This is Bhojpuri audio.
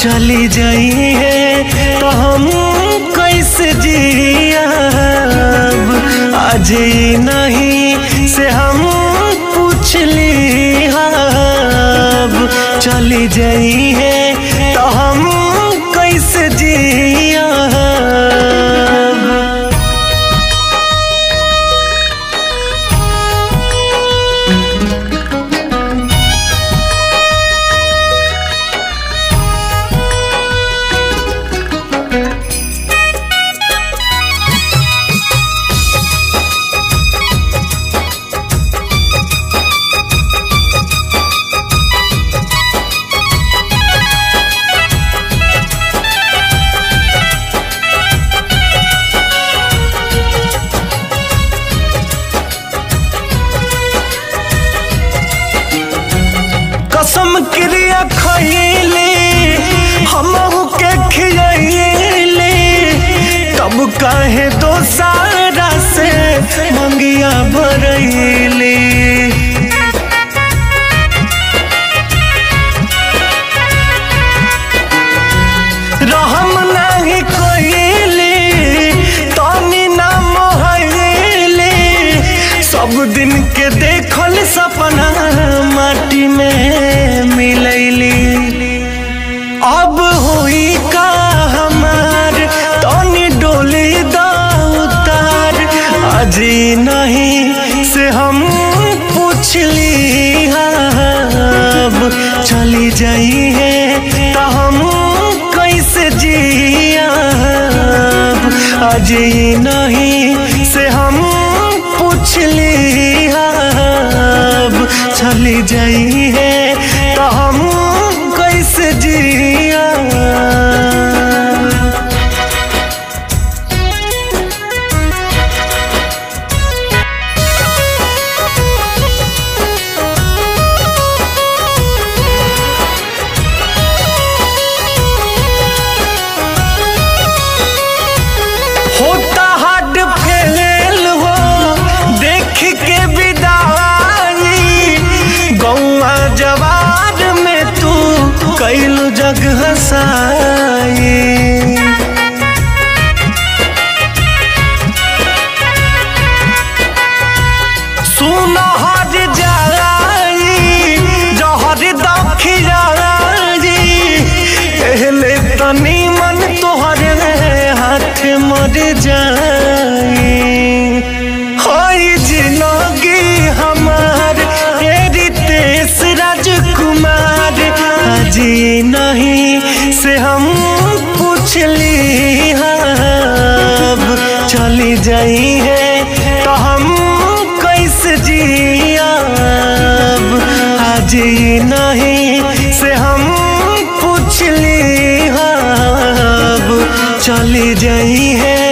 चली जाई है तो हम कैसे जियाब। आज नहीं से हम पूछ ली अब चली जाई है तो हम कैसे जियाब। कसम क्रिया खैले हमहू के खियैले तब काहे दोसारा से मंगिया भरैले। रहम नहीं कइले तनी ना मोहैले सब दिन के देखल सपना माटी में मिलैली। अब होई का हमार तनी डोली दा उतार। आज नहीं से हम पूछली अब चली जाई है तो हम कैसे जियाब। आज नहीं से हम पूछली अब चली जाई है तो हम कैसे जियाब। होता हार्ट फेल हो देख के विदाई गौआ जवार में तू कैलू जग हसाई। सुना हर जाई जहर दखियाई पहले तनी मन तोहरे हाथ मर जाई। होई जिंदगी हमार रितेश राजकुमार। आज नहीं से हम पूछली अब चली जाई है तो हम कैसे जियाब। आज नहीं से हम पूछली अब चली जाई है